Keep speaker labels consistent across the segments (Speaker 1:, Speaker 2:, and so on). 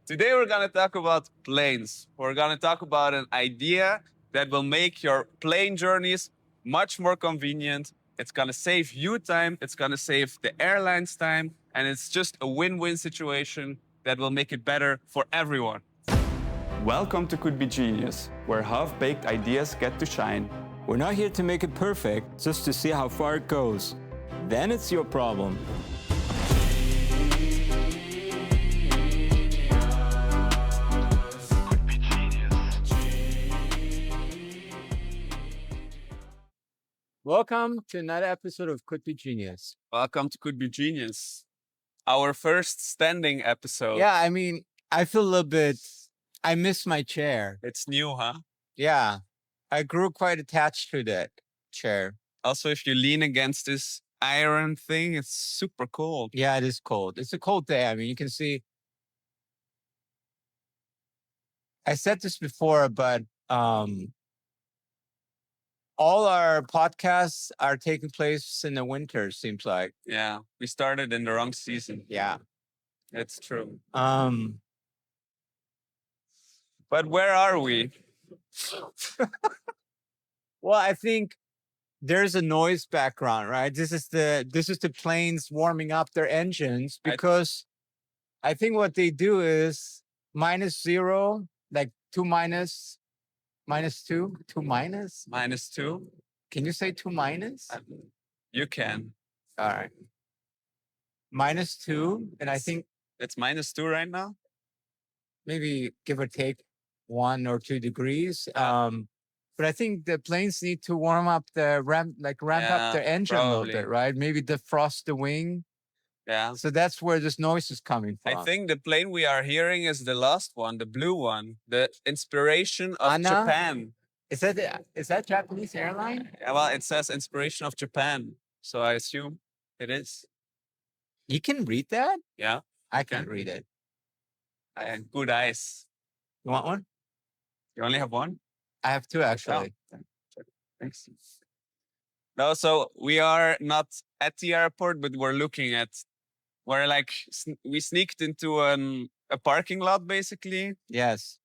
Speaker 1: Today we're going to talk about planes. We're going to talk about an idea that will make your plane journeys much more convenient. It's going to save you time, it's going to save the airlines time, and it's just a win-win situation that will make it better for everyone. Welcome to Could Be Genius, where half-baked ideas get to shine.
Speaker 2: We're not here to make it perfect, just to see how far it goes. Then it's your problem. Welcome to another episode of Could Be Genius.
Speaker 1: Welcome to Could Be Genius, our first standing episode.
Speaker 2: Yeah, I mean, I feel a little bit, I miss my chair.
Speaker 1: It's new, huh?
Speaker 2: Yeah, I grew quite attached to that chair.
Speaker 1: Also, if you lean against this iron thing, it's super cold.
Speaker 2: Yeah, it is cold. It's a cold day. I mean, you can see. I said this before, but all our podcasts are taking place in the winter, seems like.
Speaker 1: Yeah, we started in the wrong season.
Speaker 2: Yeah.
Speaker 1: It's true.
Speaker 2: But
Speaker 1: where are we?
Speaker 2: Well, I think there's a noise background, right? This is the planes warming up their engines because I think what they do is -0, like 2 minus, -2, 2 minus.
Speaker 1: -2.
Speaker 2: Can you say 2 minus?
Speaker 1: You can.
Speaker 2: All right. -2, and I think
Speaker 1: it's -2 right now.
Speaker 2: Maybe give or take 1 or 2 degrees. But I think the planes need to warm up the ramp up their engine a little bit, right? Maybe defrost the wing.
Speaker 1: Yeah.
Speaker 2: So that's where this noise is coming from.
Speaker 1: I think the plane we are hearing is the last one, the blue one, the inspiration of Japan.
Speaker 2: Is that Japanese airline?
Speaker 1: Yeah, well, it says inspiration of Japan, so I assume it is.
Speaker 2: You can read that?
Speaker 1: Yeah,
Speaker 2: I can't read it.
Speaker 1: I have good eyes.
Speaker 2: You want one?
Speaker 1: You only have one?
Speaker 2: I have 2 actually.
Speaker 1: Oh, thanks. No, so we are not at the airport, but we're looking at. We sneaked into a parking lot, basically.
Speaker 2: Yes.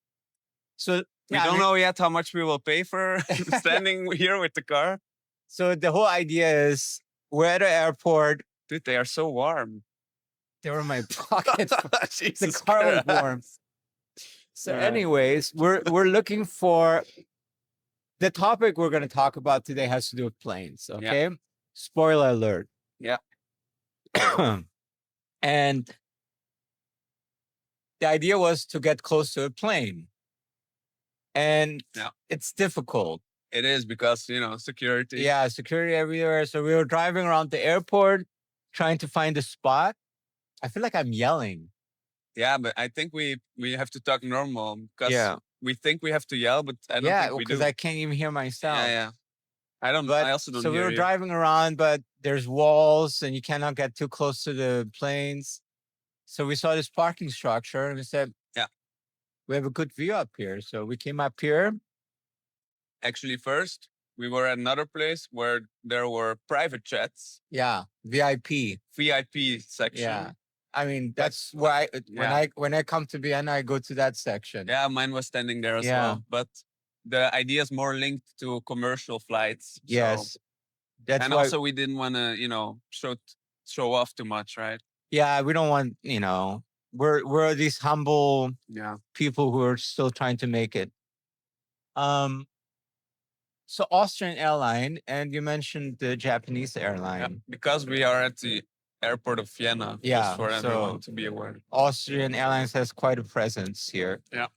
Speaker 2: So
Speaker 1: we don't know yet how much we will pay for standing here with the car.
Speaker 2: So the whole idea is we're at the airport.
Speaker 1: Dude, they are so warm.
Speaker 2: They were in my pocket.
Speaker 1: The
Speaker 2: car was warm. So anyways, we're looking for the topic we're going to talk about today has to do with planes. Okay. Yeah. Spoiler alert.
Speaker 1: Yeah.
Speaker 2: And the idea was to get close to a plane. And it's difficult.
Speaker 1: It is because, security.
Speaker 2: Yeah, security everywhere. So we were driving around the airport trying to find a spot. I feel like I'm yelling.
Speaker 1: Yeah, but I think we have to talk normal because we think we have to yell, but I don't think we do.
Speaker 2: Yeah, because I can't even hear myself.
Speaker 1: Yeah. I also don't
Speaker 2: hear
Speaker 1: you.
Speaker 2: So we were driving around, but there's walls and you cannot get too close to the planes. So we saw this parking structure and we said, we have a good view up here. So we came up here.
Speaker 1: Actually, first, we were at another place where there were private jets.
Speaker 2: Yeah, VIP
Speaker 1: section.
Speaker 2: Yeah. I mean, that's why when I come to Vienna, I go to that section.
Speaker 1: Yeah, mine was standing there as well. But the idea is more linked to commercial flights.
Speaker 2: Yes.
Speaker 1: That's why also we didn't want to, show off too much, right?
Speaker 2: Yeah, we don't want, we're these humble people who are still trying to make it. So Austrian airline, and you mentioned the Japanese airline.
Speaker 1: Yeah, because we are at the airport of Vienna. Just for everyone to be aware.
Speaker 2: Austrian Airlines has quite a presence here.
Speaker 1: Yeah.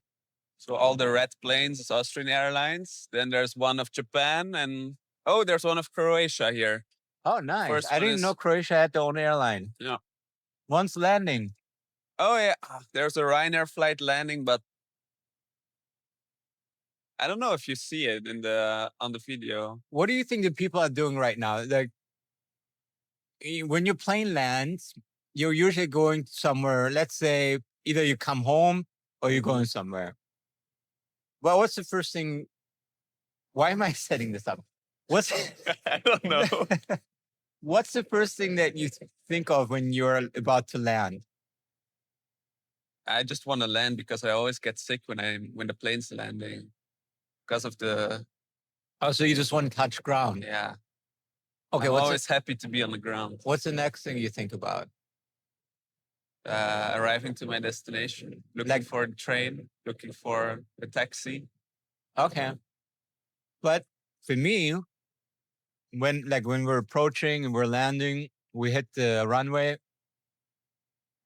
Speaker 1: So all the red planes is Austrian Airlines. Then there's one of Japan and there's one of Croatia here.
Speaker 2: Oh, nice. I didn't know Croatia had their own airline.
Speaker 1: Yeah.
Speaker 2: One's landing.
Speaker 1: Oh, yeah. There's a Ryanair flight landing, but I don't know if you see it on the video.
Speaker 2: What do you think the people are doing right now? Like, when your plane lands, you're usually going somewhere. Let's say either you come home or you're going somewhere. Well, what's the first thing? Why am I setting this up?
Speaker 1: I don't know.
Speaker 2: What's the first thing that you think of when you're about to land?
Speaker 1: I just want to land because I always get sick when the plane's landing because of the
Speaker 2: Oh, so you just want to touch ground.
Speaker 1: yeah.
Speaker 2: Okay,
Speaker 1: I'm
Speaker 2: what's
Speaker 1: always happy to be on the ground.
Speaker 2: what's the next thing you think about?
Speaker 1: Arriving to my destination, looking
Speaker 2: Like-
Speaker 1: for the train, looking for a taxi.
Speaker 2: Okay. But for me, when we're approaching and we're landing, we hit the runway.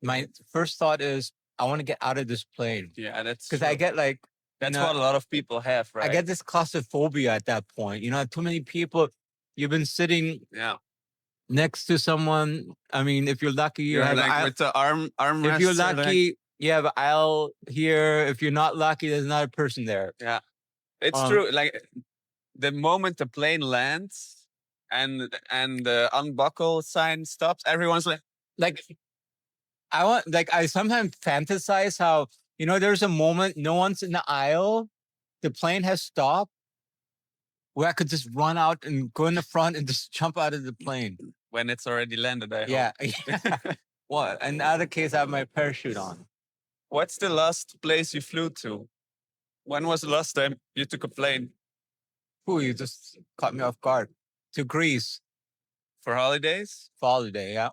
Speaker 2: My first thought is I want to get out of this plane
Speaker 1: Yeah, that's
Speaker 2: because
Speaker 1: true.
Speaker 2: I get like
Speaker 1: That's
Speaker 2: you know,
Speaker 1: what a lot of people have, right?
Speaker 2: I get this claustrophobia at that point. You know, too many people. You've been sitting
Speaker 1: yeah.
Speaker 2: next to someone. I mean, if you're lucky, you
Speaker 1: You're
Speaker 2: have
Speaker 1: like
Speaker 2: aisle.
Speaker 1: with the arm
Speaker 2: If you're
Speaker 1: rests, like-
Speaker 2: lucky, you have an aisle here. If you're not lucky, there's not a person there.
Speaker 1: yeah, it's
Speaker 2: Um,
Speaker 1: true. Like the moment the plane lands and the unbuckle sign stops, everyone's like,
Speaker 2: Like I sometimes fantasize how, there's a moment no one's in the aisle, the plane has stopped, where I could just run out and go in the front and just jump out of the plane.
Speaker 1: when it's already landed. I
Speaker 2: Yeah.
Speaker 1: hope.
Speaker 2: What? In the other case, I have my parachute on.
Speaker 1: What's the last place you flew to? When was the last time you took a plane
Speaker 2: Ooh, you just caught me off guard. To Greece
Speaker 1: for holidays?
Speaker 2: for holiday, yeah.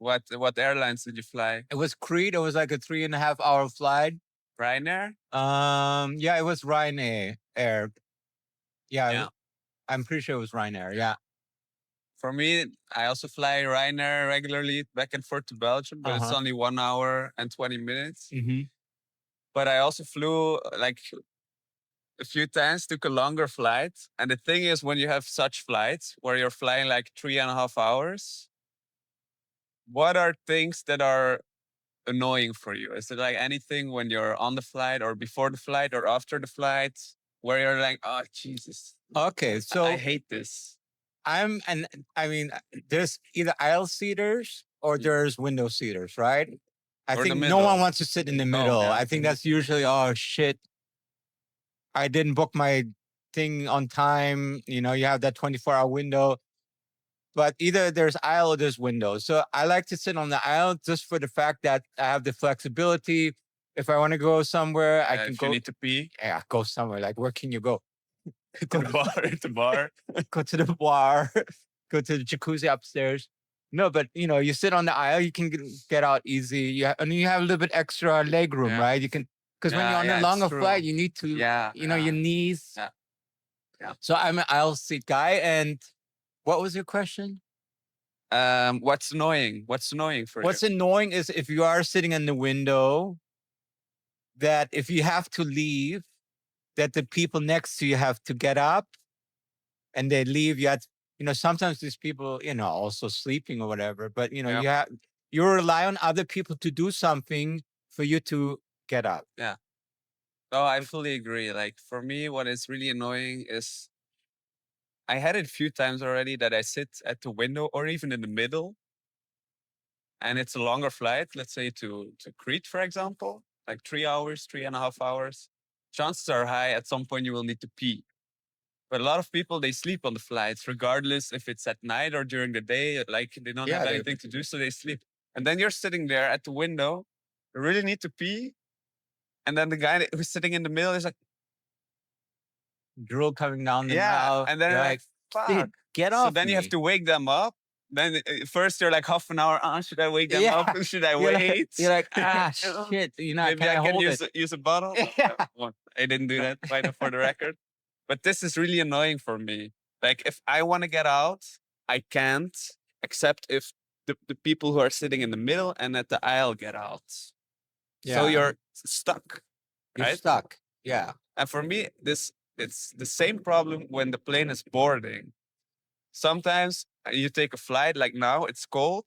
Speaker 1: What airlines did you fly?
Speaker 2: It was Crete. It was like a 3.5 hour flight.
Speaker 1: Ryanair?
Speaker 2: Yeah, it was Ryanair. Air. Yeah,
Speaker 1: Yeah.
Speaker 2: I'm pretty sure it was Ryanair. Yeah.
Speaker 1: For me, I also fly Ryanair regularly back and forth to Belgium, but it's
Speaker 2: Uh-huh.
Speaker 1: only 1 hour and 20 minutes.
Speaker 2: Mm-hmm.
Speaker 1: But I also flew like a few times, took a longer flight. And the thing is, when you have such flights where you're flying like 3.5 hours, what are things that are annoying for you? Is it like anything when you're on the flight or before the flight or after the flight where you're like, oh, Jesus,
Speaker 2: Okay, so
Speaker 1: I hate this?
Speaker 2: I mean, there's either aisle seaters or there's window seaters, right? I
Speaker 1: Or the
Speaker 2: think no
Speaker 1: middle.
Speaker 2: one wants to sit in the middle.
Speaker 1: yeah.
Speaker 2: I think that's usually, oh shit, I didn't book my thing on time. You have that 24-hour window. But either there's aisle or there's window. So I like to sit on the aisle just for the fact that I have the flexibility. If I want to go somewhere, I can
Speaker 1: if
Speaker 2: go.
Speaker 1: you need to pee,
Speaker 2: Yeah, go somewhere. Like, where can you go?
Speaker 1: to the bar, the bar.
Speaker 2: Go to the bar, go to the jacuzzi upstairs. No, but you sit on the aisle, you can get out easy. And you have a little bit extra leg room,
Speaker 1: Yeah.
Speaker 2: right? You can, because when
Speaker 1: Yeah,
Speaker 2: you're on
Speaker 1: yeah,
Speaker 2: a
Speaker 1: it's
Speaker 2: longer
Speaker 1: true.
Speaker 2: flight, you need to,
Speaker 1: Yeah,
Speaker 2: your knees.
Speaker 1: Yeah. Yeah.
Speaker 2: So I'm an aisle seat guy. And what was your question?
Speaker 1: What's annoying? What's annoying for
Speaker 2: What's
Speaker 1: you?
Speaker 2: annoying is if you are sitting in the window, that if you have to leave, that the people next to you have to get up and they leave. You have, sometimes these people, also sleeping or whatever, but
Speaker 1: Yeah.
Speaker 2: you rely on other people to do something for you to get up.
Speaker 1: Oh, I fully agree. Like for me, what is really annoying is I had it a few times already that I sit at the window or even in the middle, and it's a longer flight. Let's say to Crete, for example, like 3 hours, 3.5 hours. Chances are high at some point you will need to pee. But a lot of people, they sleep on the flights, regardless if it's at night or during the day. Like they don't
Speaker 2: Yeah,
Speaker 1: have
Speaker 2: they-
Speaker 1: anything to do, so they sleep. And then you're sitting there at the window, you really need to pee. And then the guy who's sitting in the middle is like,
Speaker 2: Drool coming down the
Speaker 1: yeah.
Speaker 2: mouth.
Speaker 1: And then
Speaker 2: You're
Speaker 1: you're
Speaker 2: like,
Speaker 1: fuck.
Speaker 2: "Dude, get
Speaker 1: So
Speaker 2: off
Speaker 1: then you have
Speaker 2: me."
Speaker 1: to wake them up. Then first you're like half an hour, should I wake them
Speaker 2: Yeah.
Speaker 1: up? Should I
Speaker 2: You're like-
Speaker 1: wait?
Speaker 2: You're like,
Speaker 1: You know?
Speaker 2: shit.
Speaker 1: Maybe
Speaker 2: can
Speaker 1: I can
Speaker 2: hold
Speaker 1: use
Speaker 2: it?
Speaker 1: use a bottle.
Speaker 2: Yeah.
Speaker 1: Well, I didn't do that, right, for the record. But this is really annoying for me. Like if I want to get out, I can't, except if the people who are sitting in the middle and at the aisle get out. So
Speaker 2: Yeah.
Speaker 1: you're stuck.
Speaker 2: You're
Speaker 1: right?
Speaker 2: stuck. Yeah.
Speaker 1: And for me, it's the same problem when the plane is boarding. Sometimes you take a flight, like now, it's cold.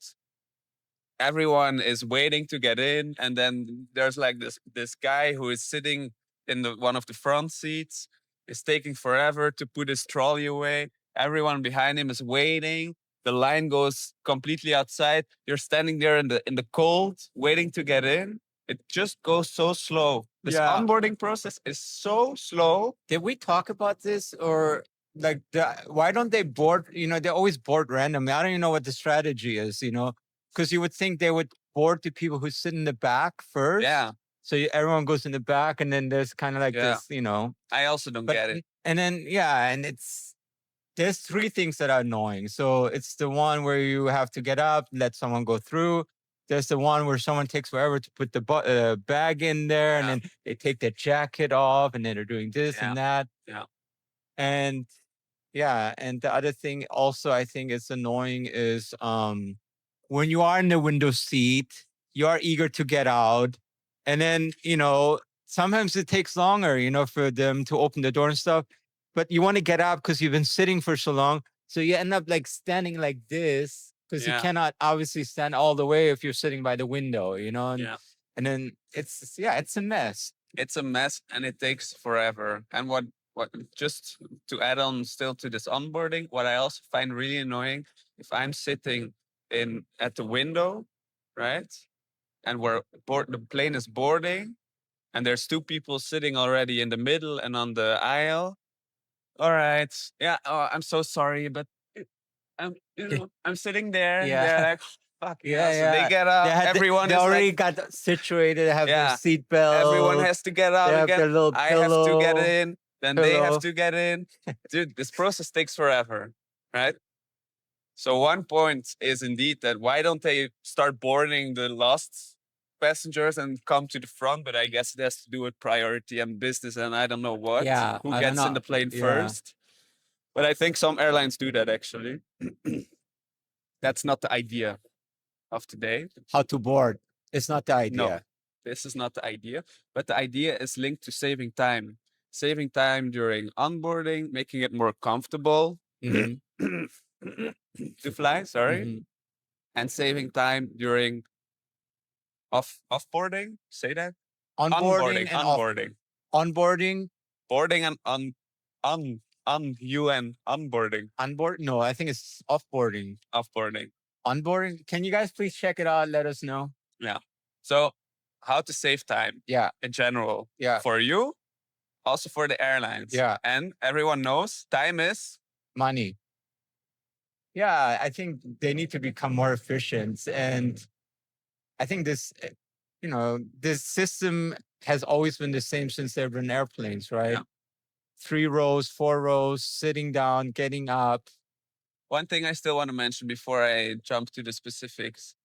Speaker 1: Everyone is waiting to get in, and then there's like this guy who is sitting in one of the front seats. Is taking forever to put his trolley away. Everyone behind him is waiting. The line goes completely outside. You're standing there in the cold, waiting to get in. It just goes so slow. This
Speaker 2: Yeah.
Speaker 1: onboarding process is so slow.
Speaker 2: Did we talk about this or like why don't they board? They always board randomly. I don't even know what the strategy is, because you would think they would bored the people who sit in the back first.
Speaker 1: Yeah.
Speaker 2: So everyone goes in the back, and then there's kind of like
Speaker 1: Yeah.
Speaker 2: this, you know.
Speaker 1: I also don't get it.
Speaker 2: And then and there's three things that are annoying. So it's the one where you have to get up, let someone go through. There's the one where someone takes forever to put the bag in there, and then they take their jacket off, and then they're doing this and that.
Speaker 1: Yeah.
Speaker 2: And and the other thing also I think is annoying is when you are in the window seat, you are eager to get out, and then sometimes it takes longer, for them to open the door and stuff. But you want to get up because you've been sitting for so long, so you end up like standing like this because you cannot obviously stand all the way if you're sitting by the window, and then it's a mess.
Speaker 1: It's a mess, and it takes forever. And what just to add on still to this onboarding, what I also find really annoying, if I'm sitting at the window, right, and the plane is boarding, and there's two people sitting already in the middle and on the aisle. All right, I'm so sorry, but I'm sitting there.
Speaker 2: Yeah.
Speaker 1: They're like, fuck
Speaker 2: Yeah,
Speaker 1: So they get up. Everyone
Speaker 2: they
Speaker 1: is
Speaker 2: already
Speaker 1: like,
Speaker 2: got situated. They have their seatbelt.
Speaker 1: everyone has to get out
Speaker 2: They have
Speaker 1: again.
Speaker 2: their little
Speaker 1: I have to get
Speaker 2: pillow.
Speaker 1: in. Then they have to get in. Dude, this process takes forever, right? So one point is indeed that why don't they start boarding the last passengers and come to the front? But I guess it has to do with priority and business and I don't know what.
Speaker 2: Yeah,
Speaker 1: Who
Speaker 2: I don't
Speaker 1: gets in
Speaker 2: know.
Speaker 1: the plane
Speaker 2: Yeah.
Speaker 1: first? But I think some airlines do that actually. That's not the idea of today.
Speaker 2: How to board? It's not the idea.
Speaker 1: No, this is not the idea. But the idea is linked to saving time. Saving time during onboarding, making it more comfortable
Speaker 2: Mhm.
Speaker 1: to fly, sorry.
Speaker 2: Mhm.
Speaker 1: And saving time during offboarding. Say that?
Speaker 2: Onboarding and
Speaker 1: onboarding.
Speaker 2: onboarding.
Speaker 1: Boarding and onboarding.
Speaker 2: Onboard? No, I think it's offboarding.
Speaker 1: Offboarding.
Speaker 2: Onboarding. Can you guys please check it out? Let us know.
Speaker 1: Yeah. So how to save time in general.
Speaker 2: Yeah.
Speaker 1: For you, also for the airlines.
Speaker 2: Yeah.
Speaker 1: And everyone knows time is
Speaker 2: Money. Yeah, I think they need to become more efficient. And I think this system has always been the same since there have been airplanes, right?
Speaker 1: Yeah.
Speaker 2: 3 rows, 4 rows, sitting down, getting up.
Speaker 1: One thing I still want to mention before I jump to the specifics.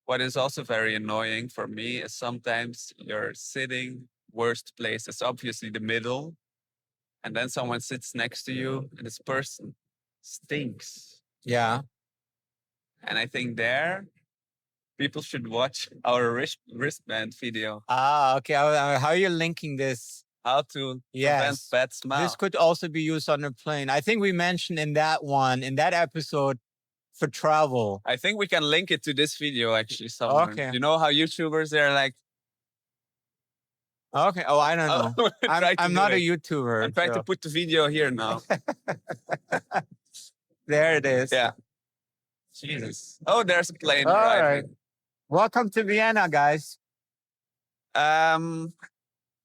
Speaker 1: What is also very annoying for me is sometimes you're sitting, worst place is obviously the middle. And then someone sits next to you and this person stinks.
Speaker 2: Yeah.
Speaker 1: And I think there, people should watch our wristband video.
Speaker 2: Ah, okay. How are you linking this?
Speaker 1: How to prevent bad smell.
Speaker 2: This could also be used on a plane. I think we mentioned in that episode for travel.
Speaker 1: I think we can link it to this video actually somewhere.
Speaker 2: Okay.
Speaker 1: You know how YouTubers, they're like,
Speaker 2: okay. Oh, I don't know. I'm not a YouTuber.
Speaker 1: I'm trying to put the video here now.
Speaker 2: There it is.
Speaker 1: Yeah. Jesus. Oh, there's a plane
Speaker 2: All
Speaker 1: driving.
Speaker 2: right. Welcome to Vienna, guys.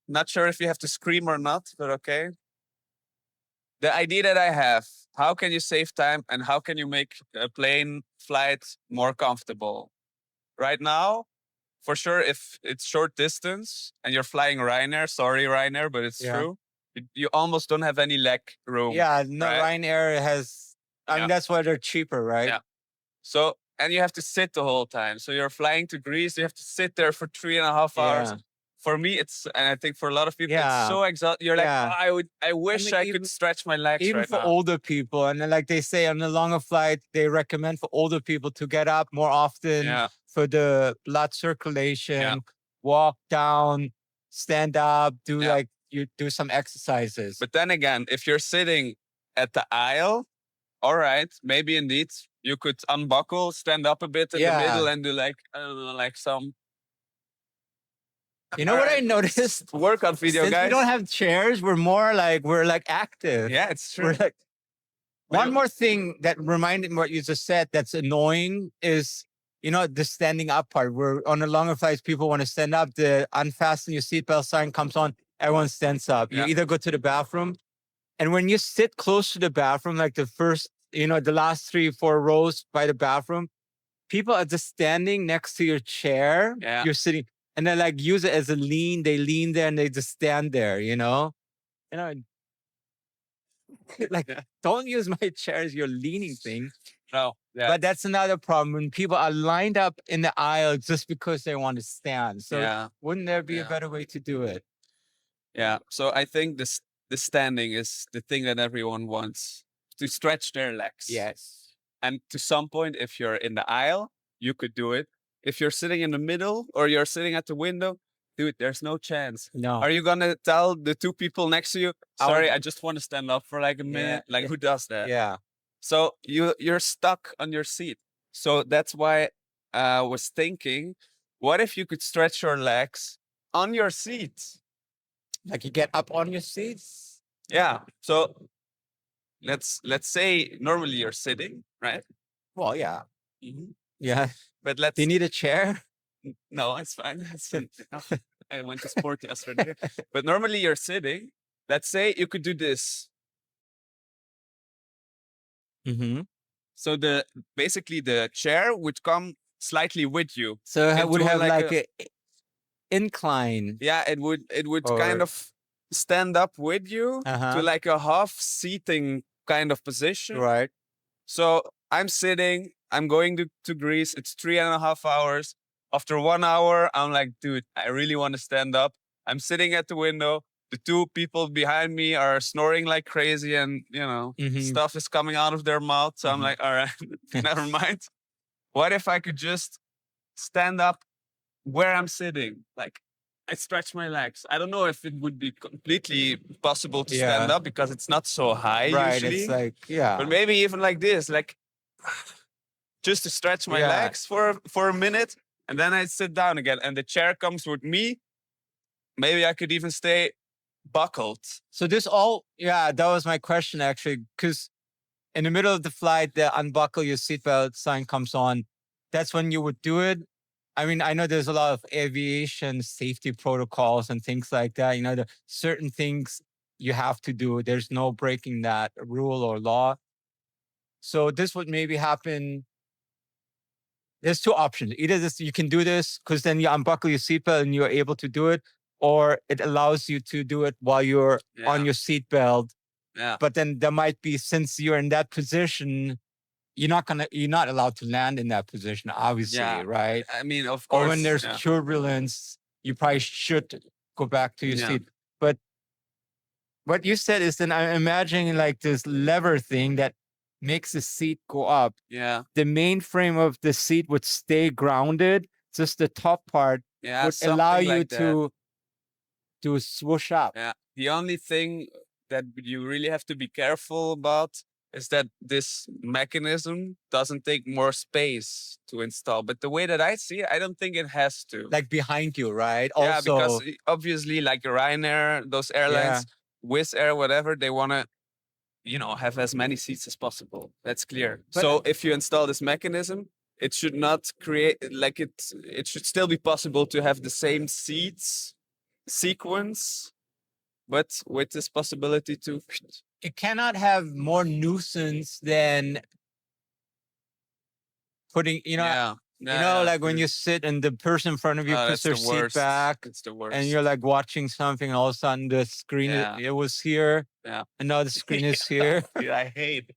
Speaker 1: Not sure if you have to scream or not, but okay. The idea that I have, how can you save time and how can you make a plane flight more comfortable? Right now, for sure, if it's short distance and you're flying Ryanair, sorry Ryanair, but it's true. You almost don't have any leg room.
Speaker 2: Yeah, no,
Speaker 1: right?
Speaker 2: Ryanair has, I mean, that's why they're cheaper, right?
Speaker 1: Yeah. So, and you have to sit the whole time. So you're flying to Greece, you have to sit there for 3.5 hours. For me, and I think for a lot of people, it's so exhausting. You're like, oh, I wish I could stretch my legs
Speaker 2: even
Speaker 1: right
Speaker 2: for
Speaker 1: now.
Speaker 2: older people. And then, like they say on the longer flight, they recommend for older people to get up more often for the blood circulation, walk down, stand up, do do some exercises.
Speaker 1: But then again, if you're sitting at the aisle, all right, maybe indeed you could unbuckle, stand up a bit in the middle and do like, I don't know, like some.
Speaker 2: You know what I noticed?
Speaker 1: Workout video,
Speaker 2: Since
Speaker 1: guys.
Speaker 2: we don't have chairs, we're active.
Speaker 1: Yeah, it's true.
Speaker 2: We're like, one more thing that reminded me what you just said that's annoying is, the standing up part. Where on the longer flights, people want to stand up. The unfasten your seatbelt sign comes on, everyone stands up. You either go to the bathroom, and when you sit close to the bathroom, like the first, the last 3 or 4 rows by the bathroom, people are just standing next to your chair.
Speaker 1: Yeah.
Speaker 2: You're sitting, and they like use it as a lean. They lean there and they just stand there. You know, like don't use my chair as your leaning thing.
Speaker 1: No. Yeah.
Speaker 2: But that's another problem when people are lined up in the aisle just because they want to stand. So
Speaker 1: Yeah.
Speaker 2: wouldn't there be a
Speaker 1: Yeah.
Speaker 2: better way to do it?
Speaker 1: Yeah. So I think the standing is the thing that everyone wants to stretch their legs.
Speaker 2: Yes.
Speaker 1: And to some point, if you're in the aisle, you could do it. If you're sitting in the middle or you're sitting at the window, dude, there's no chance.
Speaker 2: No.
Speaker 1: Are you gonna tell the two people next to you, sorry, I just want to stand up for like a minute? Like who does that?
Speaker 2: Yeah.
Speaker 1: So you're stuck on your seat. So that's why I was thinking, what if you could stretch your legs on your seat?
Speaker 2: Like you get up on your seats.
Speaker 1: Yeah. So let's say normally you're sitting, right?
Speaker 2: Well, yeah.
Speaker 1: Mhm.
Speaker 2: Yeah.
Speaker 1: But let's
Speaker 2: Do you need a chair?
Speaker 1: no, it's fine. It's fine. No, I went to sport yesterday. But normally you're sitting. Let's say you could do this.
Speaker 2: Mm-hmm.
Speaker 1: So basically the chair would come slightly with you.
Speaker 2: So it would
Speaker 1: into
Speaker 2: have like a incline.
Speaker 1: Yeah, it would kind
Speaker 2: Or-
Speaker 1: of stand up with you to
Speaker 2: Uh-huh.
Speaker 1: like a half seating kind of position.
Speaker 2: Right.
Speaker 1: So I'm sitting, I'm going to Greece. It's 3.5 hours. After 1 hour, I'm like, dude, I really want to stand up. I'm sitting at the window. The two people behind me are snoring like crazy and,
Speaker 2: Mhm.
Speaker 1: stuff is coming out of their mouth. So I'm
Speaker 2: Mhm.
Speaker 1: like, all right, never mind. What if I could just stand up where I'm sitting? Like, I stretch my legs. I don't know if it would be completely possible to stand
Speaker 2: Yeah.
Speaker 1: up because it's not so high
Speaker 2: Right.
Speaker 1: usually.
Speaker 2: It's like, yeah.
Speaker 1: But maybe even like this, like just to stretch my
Speaker 2: Yeah.
Speaker 1: legs for a minute, and then I sit down again, and the chair comes with me. Maybe I could even stay buckled.
Speaker 2: So this all, yeah, that was my question actually, because in the middle of the flight, the unbuckle your seatbelt sign comes on. That's when you would do it. I mean, I know there's a lot of aviation safety protocols and things like that. You know, the certain things you have to do. There's no breaking that rule or law. So this would maybe happen. There's two options. Either this you can do this because then you unbuckle your seatbelt and you're able to do it, or it allows you to do it while you're on your seatbelt.
Speaker 1: Yeah.
Speaker 2: But then there might be, since you're in that position, you're not allowed to land in that position, obviously,
Speaker 1: Yeah.
Speaker 2: right?
Speaker 1: I mean, of course.
Speaker 2: Or when there's
Speaker 1: yeah.
Speaker 2: turbulence, you probably should go back to your
Speaker 1: Yeah.
Speaker 2: seat. But what you said is, then I'm imagining like this lever thing that makes the seat go up.
Speaker 1: Yeah.
Speaker 2: The main frame of the seat would stay grounded. Just the top part
Speaker 1: Yeah.
Speaker 2: would
Speaker 1: something
Speaker 2: allow you
Speaker 1: like that.
Speaker 2: to swoosh up.
Speaker 1: Yeah. The only thing that you really have to be careful about is that this mechanism doesn't take more space to install. But the way that I see it, I don't think it has to.
Speaker 2: Like behind you, right?
Speaker 1: Yeah,
Speaker 2: Also,
Speaker 1: because obviously, like Ryanair, those airlines, Wizz Air, whatever, they want to, have as many seats as possible. That's clear.
Speaker 2: But-
Speaker 1: so if you install this mechanism, it should not create like it should still be possible to have the same seats sequence, but with this possibility to
Speaker 2: it cannot have more nuisance than putting, like when you sit and the person in front of you puts their seat back
Speaker 1: It's the worst.
Speaker 2: and you're like watching something, and all of a sudden the screen, it was here.
Speaker 1: Yeah.
Speaker 2: And now the screen is here.
Speaker 1: Dude, I hate.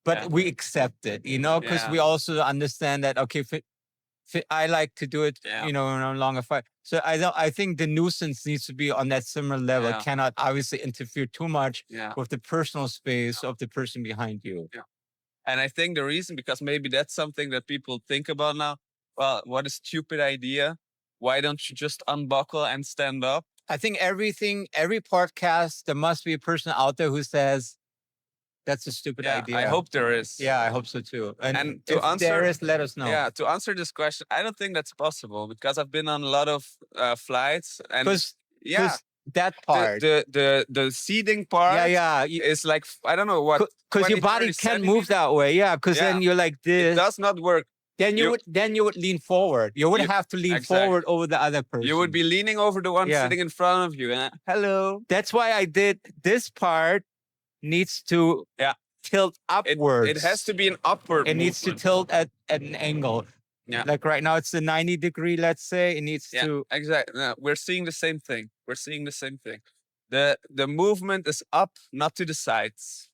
Speaker 2: But we accept it, because we also understand that, okay, I like to do it, in a longer fight. So I think the nuisance needs to be on that similar level.
Speaker 1: Yeah.
Speaker 2: It cannot obviously interfere too much
Speaker 1: Yeah.
Speaker 2: with the personal space of the person behind you.
Speaker 1: And I think the reason, because maybe that's something that people think about now. Well, what a stupid idea. Why don't you just unbuckle and stand up?
Speaker 2: I think every podcast, there must be a person out there who says, that's a stupid idea.
Speaker 1: I hope there is.
Speaker 2: Yeah, I hope so too. And
Speaker 1: to
Speaker 2: if
Speaker 1: answer,
Speaker 2: there is, let us know.
Speaker 1: Yeah, to answer this question, I don't think that's possible because I've been on a lot of flights and
Speaker 2: Because that part.
Speaker 1: The seating part is like, I don't know what.
Speaker 2: Because your body can't move that way. Yeah, because then you're like this.
Speaker 1: It does not work.
Speaker 2: Then you would lean forward. You would have to lean forward over the other person.
Speaker 1: You would be leaning over the one sitting in front of you. And hello.
Speaker 2: That's why I did this part needs to tilt upwards.
Speaker 1: It has to be an upward
Speaker 2: It needs to
Speaker 1: movement.
Speaker 2: tilt at an angle.
Speaker 1: Yeah.
Speaker 2: Like right now, it's the 90-degree, let's say. It needs
Speaker 1: Yeah,
Speaker 2: to.
Speaker 1: exactly. No, we're seeing the same thing. We're seeing the same thing. The movement is up, not to the sides.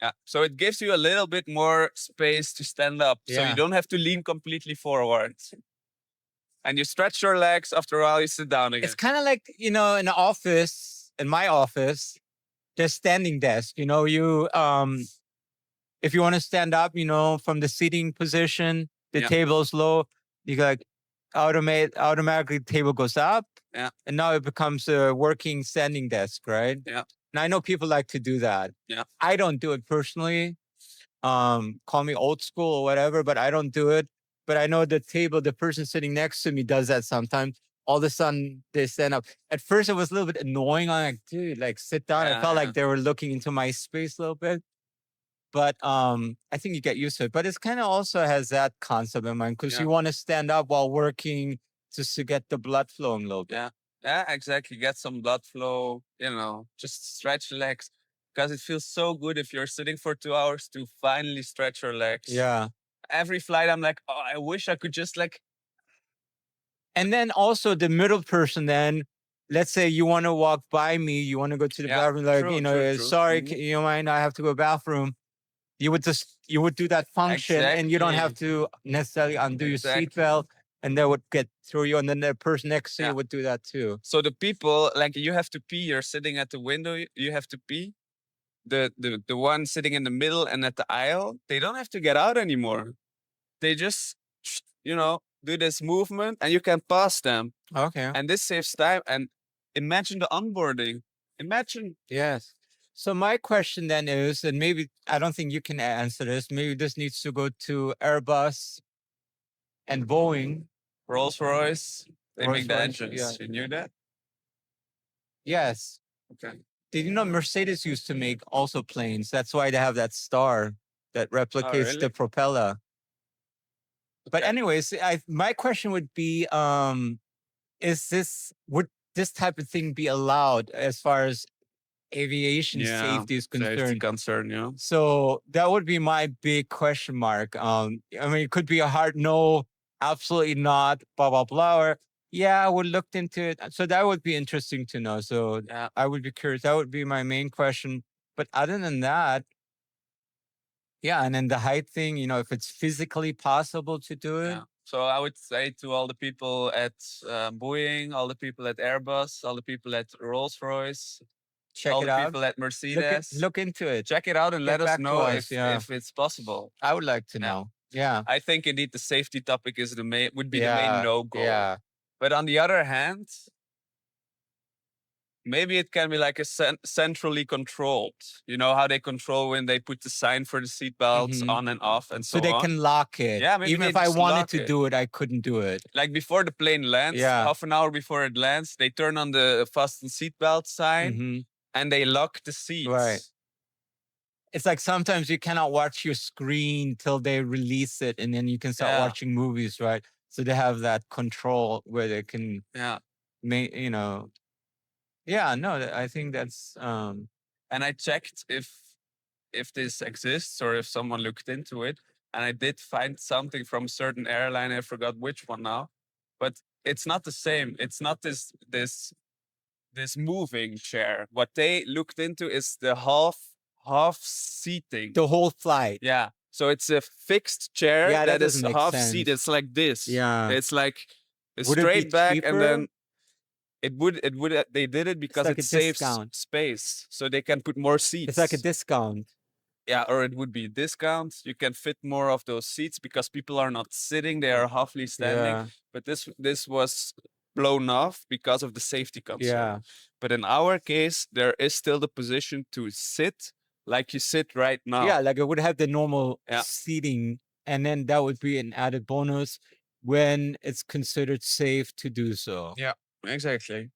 Speaker 1: Yeah. So it gives you a little bit more space to stand up. So
Speaker 2: Yeah.
Speaker 1: you don't have to lean completely forward. And you stretch your legs, after a while you sit down again.
Speaker 2: It's kind of like, in an office, in my office, there's standing desk. If you want to stand up, from the seating position, the
Speaker 1: Yeah.
Speaker 2: table's low, you like automatically table goes up.
Speaker 1: Yeah.
Speaker 2: And now it becomes a working standing desk, right?
Speaker 1: Yeah.
Speaker 2: And I know people like to do that.
Speaker 1: Yeah.
Speaker 2: I don't do it personally. Call me old school or whatever, but I don't do it. But I know the person sitting next to me does that sometimes. All of a sudden they stand up. At first it was a little bit annoying. I'm like, dude, like sit down. I felt like they were looking into my space a little bit. But I think you get used to it. But it's kind of also has that concept in mind because you want to stand up while working just to get the blood flowing a little bit.
Speaker 1: Yeah. Yeah, exactly. Get some blood flow, just stretch legs. Because it feels so good if you're sitting for 2 hours to finally stretch your legs.
Speaker 2: Yeah.
Speaker 1: Every flight, I'm like, oh, I wish I could just
Speaker 2: And then also the middle person, then let's say you want to walk by me, you want to go to the bathroom, like,
Speaker 1: true.
Speaker 2: sorry,
Speaker 1: Mhm.
Speaker 2: you mind, I have to go to the bathroom. You would do that function and you don't have to necessarily undo your seatbelt and that would get through you. And then the person next to you would do that too.
Speaker 1: So the people, like you have to pee, you're sitting at the window, you have to pee. The one sitting in the middle and at the aisle, they don't have to get out anymore. They just, do this movement and you can pass them.
Speaker 2: Okay.
Speaker 1: And this saves time. And imagine the onboarding. Imagine.
Speaker 2: Yes. So my question then is, and maybe I don't think you can answer this, maybe this needs to go to Airbus and Boeing.
Speaker 1: Rolls-Royce, they make the
Speaker 2: Rolls-Royce,
Speaker 1: engines.
Speaker 2: yeah.
Speaker 1: You knew that?
Speaker 2: Yes.
Speaker 1: Okay.
Speaker 2: Did you know Mercedes used to make also planes? That's why they have that star that replicates
Speaker 1: really?
Speaker 2: the propeller. But
Speaker 1: Okay.
Speaker 2: anyways, my question would be, would this type of thing be allowed as far as aviation safety is
Speaker 1: Safety
Speaker 2: concerned?
Speaker 1: concern,
Speaker 2: So that would be my big question mark. I mean, it could be a hard no, absolutely not, blah, blah, blah. Or, yeah, we looked into it. So that would be interesting to know. So
Speaker 1: Yeah.
Speaker 2: I would be curious. That would be my main question. But other than that, yeah, and then the height thing, if it's physically possible to do it.
Speaker 1: Yeah. So I would say to all the people at Boeing, all the people at Airbus, all the people at Rolls-Royce,
Speaker 2: Check
Speaker 1: all
Speaker 2: it
Speaker 1: the
Speaker 2: out.
Speaker 1: people at Mercedes,
Speaker 2: Look into it.
Speaker 1: check it out and
Speaker 2: Get
Speaker 1: let us
Speaker 2: back to
Speaker 1: know
Speaker 2: us,
Speaker 1: if it's possible.
Speaker 2: I would like to
Speaker 1: Yeah.
Speaker 2: know. Yeah.
Speaker 1: I think indeed the safety topic is the main the main
Speaker 2: Yeah,
Speaker 1: no-go.
Speaker 2: yeah.
Speaker 1: But on the other hand, maybe it can be like a centrally controlled. You know how they control when they put the sign for the seatbelts
Speaker 2: Mhm.
Speaker 1: on and off and so
Speaker 2: So they
Speaker 1: on.
Speaker 2: can lock it.
Speaker 1: Yeah, maybe
Speaker 2: Even
Speaker 1: they
Speaker 2: if I
Speaker 1: just
Speaker 2: wanted
Speaker 1: lock
Speaker 2: to
Speaker 1: it.
Speaker 2: do it, I couldn't do it.
Speaker 1: Like before the plane lands,
Speaker 2: Yeah.
Speaker 1: half an hour before it lands, they turn on the fasten seatbelt sign
Speaker 2: Mhm.
Speaker 1: and they lock the seats.
Speaker 2: Right. It's like sometimes you cannot watch your screen till they release it, and then you can start
Speaker 1: Yeah.
Speaker 2: watching movies, right? So they have that control where they can,
Speaker 1: Yeah.
Speaker 2: Yeah, no, I think that's.
Speaker 1: And I checked if this exists or if someone looked into it, and I did find something from a certain airline. I forgot which one now, but it's not the same. It's not this moving chair. What they looked into is the half seating.
Speaker 2: The whole flight.
Speaker 1: Yeah. So it's a fixed chair
Speaker 2: Yeah, that
Speaker 1: that is
Speaker 2: doesn't make
Speaker 1: half
Speaker 2: sense.
Speaker 1: seat. It's like this.
Speaker 2: Yeah.
Speaker 1: It's like a
Speaker 2: Would it be
Speaker 1: straight back,
Speaker 2: cheaper?
Speaker 1: and then it would they did it because
Speaker 2: like
Speaker 1: it
Speaker 2: a
Speaker 1: saves
Speaker 2: discount.
Speaker 1: space, so they can put more seats.
Speaker 2: It's like a discount.
Speaker 1: Yeah, or it would be discounts. You can fit more of those seats because people are not sitting; they are halfly standing.
Speaker 2: Yeah.
Speaker 1: But this was blown off because of the safety concern.
Speaker 2: Yeah.
Speaker 1: But in our case, there is still the position to sit like you sit right now.
Speaker 2: Yeah, like it would have the normal
Speaker 1: Yeah.
Speaker 2: seating, and then that would be an added bonus when it's considered safe to do so.
Speaker 1: Yeah, exactly.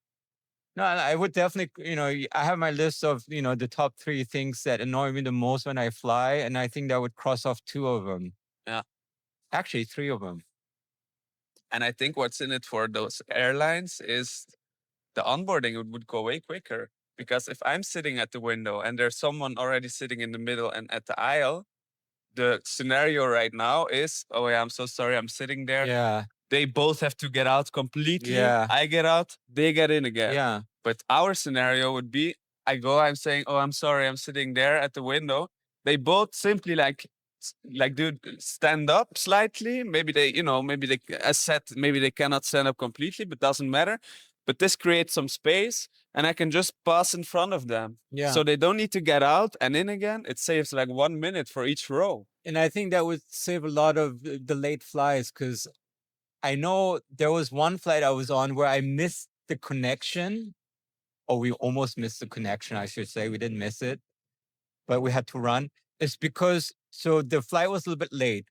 Speaker 2: No, I would definitely, I have my list of, the top 3 things that annoy me the most when I fly, and I think that would cross off 2 of them.
Speaker 1: Yeah.
Speaker 2: Actually, 3 of them.
Speaker 1: And I think what's in it for those airlines is the onboarding would go way quicker. Because if I'm sitting at the window and there's someone already sitting in the middle and at the aisle, the scenario right now is, oh yeah, I'm so sorry, I'm sitting there.
Speaker 2: Yeah.
Speaker 1: They both have to get out completely.
Speaker 2: Yeah.
Speaker 1: I get out, they get in again.
Speaker 2: Yeah.
Speaker 1: But our scenario would be, I'm saying, oh, I'm sorry, I'm sitting there at the window. They both simply dude, stand up slightly. Maybe as said, maybe they cannot stand up completely, but doesn't matter. But this creates some space and I can just pass in front of them.
Speaker 2: Yeah.
Speaker 1: So they don't need to get out and in again. It saves like 1 minute for each row.
Speaker 2: And I think that would save a lot of delayed flights, because I know there was one flight I was on where I missed the connection. Or we almost missed the connection, I should say. We didn't miss it, but we had to run. It's because, so the flight was a little bit late,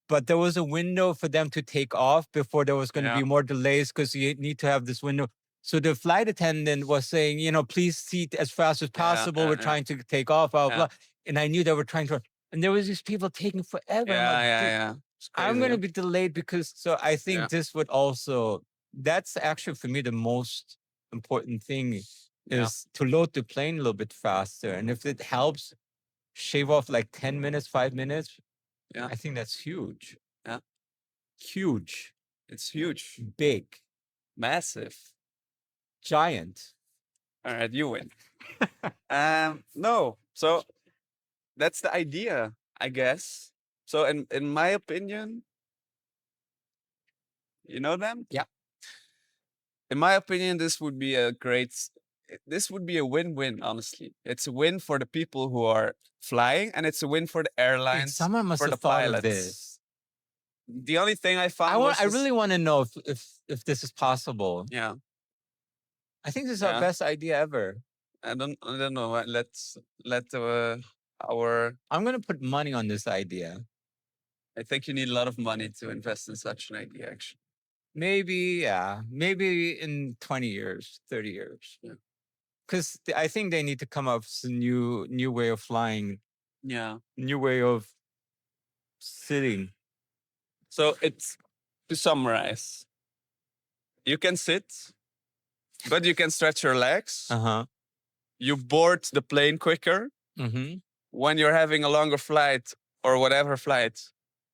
Speaker 2: but there was a window for them to take off before there was going to be more delays, because you need to have this window. So the flight attendant was saying, please seat as fast as possible. We're trying to take off, blah, blah. And I knew they were trying to, and there was these people taking forever. I'm going to be delayed because, so I think this would also, that's actually for me the most important thing is to load the plane a little bit faster. And if it helps shave off like 10 minutes, 5 minutes, I think that's huge.
Speaker 1: Yeah.
Speaker 2: Huge.
Speaker 1: It's huge.
Speaker 2: Big.
Speaker 1: Massive.
Speaker 2: Giant.
Speaker 1: All right, you win. No. So that's the idea, I guess. So in my opinion, you know them?
Speaker 2: Yeah.
Speaker 1: In my opinion, this would be a win-win, honestly. It's a win for the people who are flying, and it's a win for the airlines.
Speaker 2: Someone must
Speaker 1: for
Speaker 2: have
Speaker 1: the
Speaker 2: thought
Speaker 1: pilots.
Speaker 2: of this.
Speaker 1: The only thing I found
Speaker 2: I really want to know if this is possible.
Speaker 1: Yeah.
Speaker 2: I think this is our best idea ever.
Speaker 1: I don't know. Let our.
Speaker 2: I'm gonna put money on this idea.
Speaker 1: I think you need a lot of money to invest in such an idea, actually.
Speaker 2: Maybe in 20 years, 30 years.
Speaker 1: Yeah.
Speaker 2: Because I think they need to come up with a new way of flying.
Speaker 1: Yeah.
Speaker 2: New way of sitting.
Speaker 1: So it's, to summarize, you can sit, but you can stretch your legs. You board the plane quicker. When you're having a longer flight or whatever flight,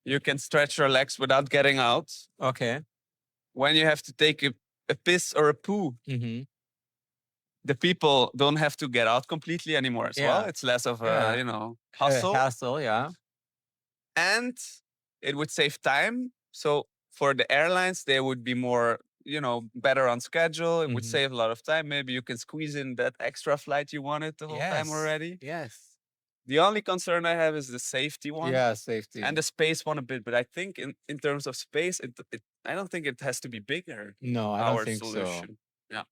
Speaker 1: you can stretch your legs without getting out.
Speaker 2: Okay.
Speaker 1: When you have to take a piss or a poo, the people don't have to get out completely anymore as well. It's less of a, hassle.
Speaker 2: Hassle, yeah.
Speaker 1: And it would save time. So for the airlines, they would be more, better on schedule. It would save a lot of time. Maybe you can squeeze in that extra flight you wanted the whole time already.
Speaker 2: Yes.
Speaker 1: The only concern I have is the safety one.
Speaker 2: Yeah, safety.
Speaker 1: And the space one a bit. But I think in terms of space, I don't think it has to be bigger.
Speaker 2: No, I don't think so.
Speaker 1: Yeah.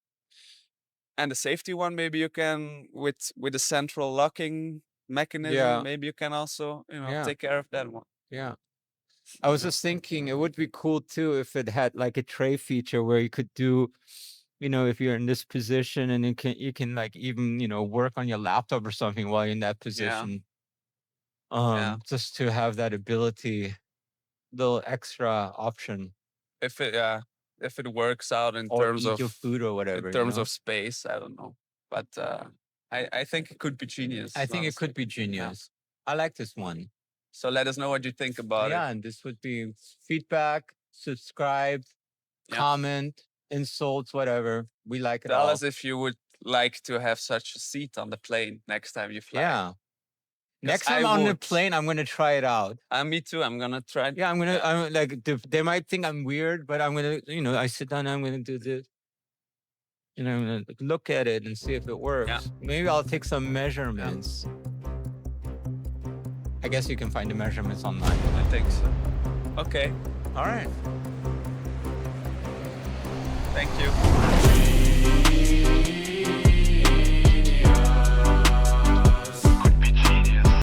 Speaker 1: And the safety one, maybe you can, with a central locking mechanism, maybe you can also, take care of that one.
Speaker 2: Yeah. I was just thinking it would be cool too if it had like a tray feature where you could do, if you're in this position and you can like even, work on your laptop or something while you're in that position. Just to have that ability, little extra option.
Speaker 1: If it works out in terms of
Speaker 2: your food or whatever.
Speaker 1: In terms of space, I don't know. But I think it could be genius.
Speaker 2: I think it could be genius. I like this one.
Speaker 1: So let us know what you think about it.
Speaker 2: Yeah, and this would be feedback, subscribe, comment, insults, whatever. We like it all.
Speaker 1: Tell us if you would like to have such a seat on the plane next time you fly.
Speaker 2: Yeah. Next time on the plane, I'm going to try it out.
Speaker 1: Me too. I'm going to try it.
Speaker 2: Yeah, I'm like, they might think I'm weird, but I'm going to, I sit down and I'm going to do this. I'm going to look at it and see if it works.
Speaker 1: Yeah.
Speaker 2: Maybe I'll take some measurements. I guess you can find the measurements online.
Speaker 1: I think so. Okay.
Speaker 2: All right.
Speaker 1: Thank you.